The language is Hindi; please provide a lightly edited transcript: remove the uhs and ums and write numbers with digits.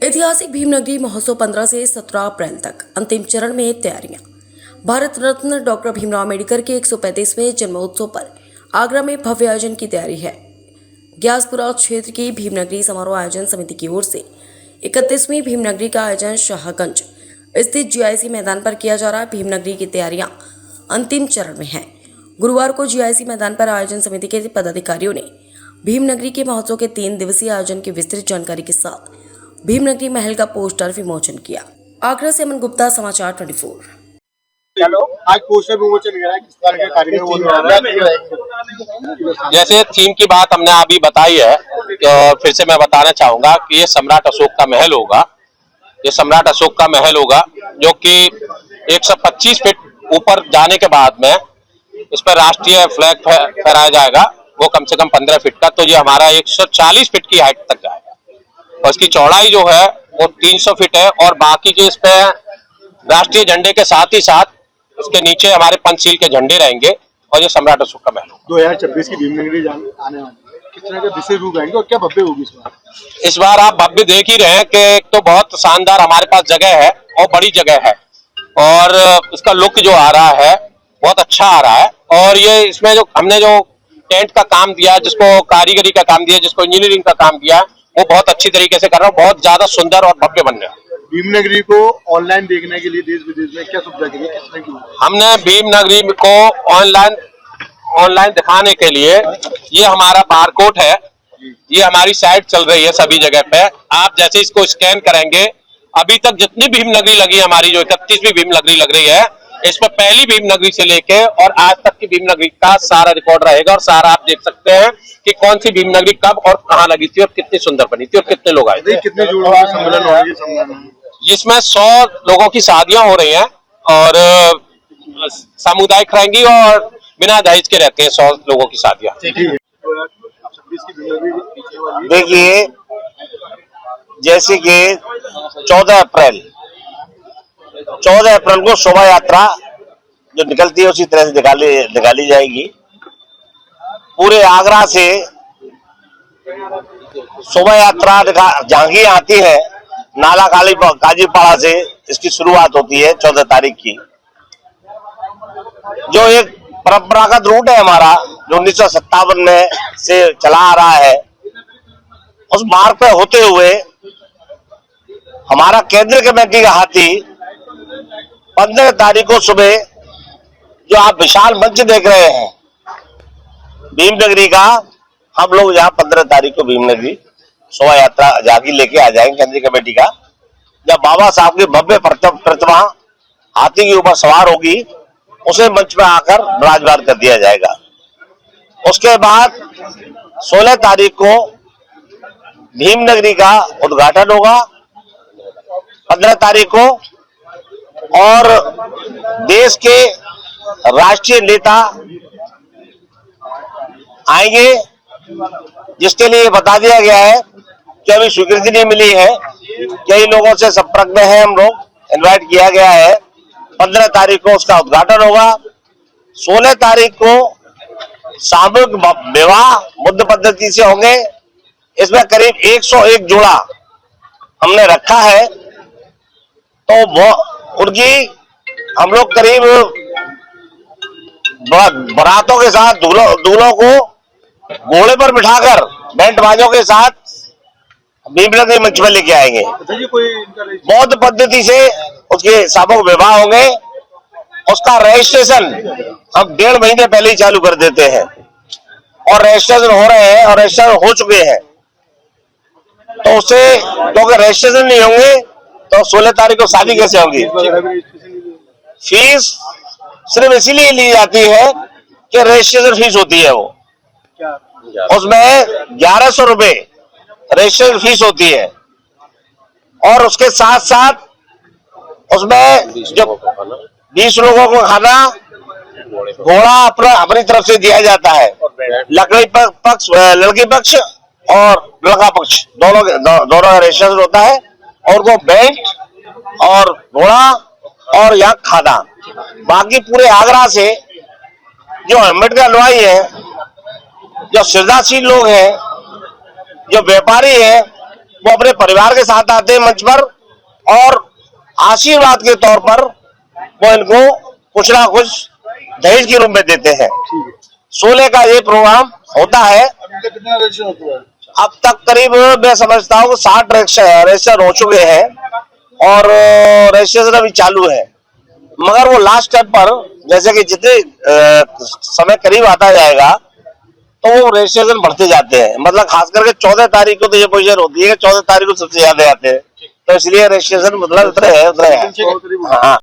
ऐतिहासिक भीमनगरी महोत्सव 15 से 17 अप्रैल तक अंतिम चरण में तैयारियां। भारत रत्न डॉक्टर भीमराव अम्बेडकर के 135वें जन्मोत्सव पर आगरा में भव्य आयोजन की तैयारी है। ग्यासपुरा क्षेत्र की भीमनगरी समारोह आयोजन समिति की ओर से 31वीं भीमनगरी का आयोजन शाहगंज स्थित जीआईसी मैदान पर किया जा रहा है। भीमनगरी की तैयारियां अंतिम चरण में हैं। गुरुवार को जीआईसी मैदान पर आयोजन समिति के पदाधिकारियों ने भीमनगरी के महोत्सव के 3 दिवसीय आयोजन की विस्तृत जानकारी के साथ भीमनगरी महल का पोस्टर विमोचन किया। आगरा से अमन गुप्ता, समाचार 24। चलो आज पोस्टर विमोचन करा, किस तरह का कार्यक्रम होने वाला है? जैसे थीम की बात हमने अभी बताई है, तो फिर से मैं बताना चाहूंगा कि ये सम्राट अशोक का महल होगा। ये सम्राट अशोक का महल होगा जो कि 125 फीट ऊपर जाने के बाद में इस पर राष्ट्रीय फ्लैग फहराया जाएगा, वो कम से कम 15 फीट का। तो ये हमारा 140 फीट की हाइट तक जाएगा और इसकी चौड़ाई जो है वो 300 फीट है। और बाकी जो इस पे राष्ट्रीय झंडे के साथ ही साथ उसके नीचे हमारे पंचशील के झंडे रहेंगे और ये सम्राट अशोक का महल होगा। 2026 की भीमनगरी आने वाली है, किस तरह का विशेष रूप आएंगे और क्या भव्य होगी इस बार? इस बार आप भव्य देख ही रहे हैं कि एक तो बहुत शानदार हमारे पास जगह है और बड़ी जगह है और इसका लुक जो आ रहा है बहुत अच्छा आ रहा है। और ये इसमें जो हमने जो टेंट का काम दिया, जिसको कारीगरी का काम दिया, जिसको इंजीनियरिंग का काम दिया, वो बहुत अच्छी तरीके से कर रहा है। बहुत ज्यादा सुंदर और भव्य बन रहा है। भीमनगरी को ऑनलाइन देखने के लिए देश विदेश में क्या सुविधा की है, किस तरह की? हमने भीमनगरी को ऑनलाइन दिखाने के लिए ये हमारा बारकोड है, ये हमारी साइट चल रही है सभी जगह पे। आप जैसे इसको स्कैन करेंगे, अभी तक जितनी भीमनगरी लगी हमारी जो 31वीं भीमनगरी लग रही है, इसमें पहली भीमनगरी से लेके और आज तक की भीमनगरी का सारा रिकॉर्ड रहेगा और सारा आप देख सकते हैं कि कौन सी भीमनगरी कब और कहाँ लगी थी और कितनी सुंदर बनी थी और कितने लोग आए थे। कितने जोड़ों का सम्मेलन होगा? जिसमें 100 लोगों की शादियां हो रही हैं और सामुदायिक रहेंगी और बिना दहेज के रहते हैं 100 लोगों की शादियां। देखिए, जैसे कि 14 अप्रैल को शोभा यात्रा जो निकलती है उसी तरह से निकाली जाएगी। पूरे आगरा से शोभा यात्रा झांकी आती है, नाला काजीपाड़ा से इसकी शुरुआत होती है 14 तारीख की। जो एक परंपरागत रूट है हमारा, जो 1957 में से चला आ रहा है, उस मार्ग पे होते हुए हमारा केंद्रीय कमेटी का हाथी 15 तारीख को सुबह जो आप विशाल मंच देख रहे हैं भीमनगरी का, हम लोग यहाँ 15 तारीख को भीमनगरी शोभा यात्रा झांकी लेके आ जाएंगे केंद्रीय कमेटी का। जब बाबा साहब की भव्य प्रतिमा हाथी के ऊपर सवार होगी, उसे मंच में आकर विराजमान कर दिया जाएगा। उसके बाद 16 तारीख को भीमनगरी का उद्घाटन होगा, 15 तारीख को, और देश के राष्ट्रीय नेता आएंगे, जिसके लिए बता दिया गया है कि अभी स्वीकृति नहीं मिली है। कई लोगों से संपर्क में है, हम लोग इनवाइट किया गया है। 15 तारीख को उसका उद्घाटन होगा। 16 तारीख को सामूहिक विवाह बुद्ध पद्धति से होंगे। इसमें करीब 101 जोड़ा हमने रखा है। तो वो उनकी हम लोग करीब बारातों के साथ दूल्हों को घोड़े पर बिठाकर बैंड बाजों के साथ भीमनगरी मंच में लेके आएंगे। बौद्ध पद्धति से उसके सामूहिक विवाह होंगे। उसका रजिस्ट्रेशन हम 1.5 महीने पहले ही चालू कर देते हैं और रजिस्ट्रेशन हो रहे हैं और रजिस्ट्रेशन हो चुके हैं। तो उससे क्योंकि रजिस्ट्रेशन नहीं होंगे तो 16 तारीख को शादी कैसे होगी? फीस सिर्फ इसीलिए ली जाती है कि रजिस्ट्रेशन फीस होती है, वो उसमें 1100 रुपए रजिस्ट्रेशन फीस होती है। और उसके साथ साथ उसमें जो 20 लोगों को खाना घोड़ा अपनी तरफ से दिया जाता है। लड़की पक्ष और लड़का पक्ष दोनों का रजिस्ट्रेशन होता है और वो बैंड और घोड़ा और यहाँ खाना। बाकी पूरे आगरा से जो अम्बेडकर हलवाई है, जो सृजनशील लोग हैं, जो व्यापारी हैं, वो अपने परिवार के साथ आते हैं मंच पर और आशीर्वाद के तौर पर वो इनको कुछ ना कुछ दहेज के रूप में देते हैं। 16 का ये प्रोग्राम होता है। कितना रजिस्ट्रेशन हो चुका है? अब तक करीब मैं समझता हूँ 60 रजिस्टर हो चुके हैं और रजिस्ट्रेशन अभी चालू है, मगर वो लास्ट स्टेप पर जैसे कि जितने समय करीब आता जाएगा तो वो रजिस्ट्रेशन बढ़ते जाते हैं। मतलब खास करके 14 तारीख को तो ये पोजीशन होती है कि 14 तारीख को सबसे ज्यादा आते हैं, तो इसलिए रजिस्ट्रेशन मतलब उतरे है। हाँ।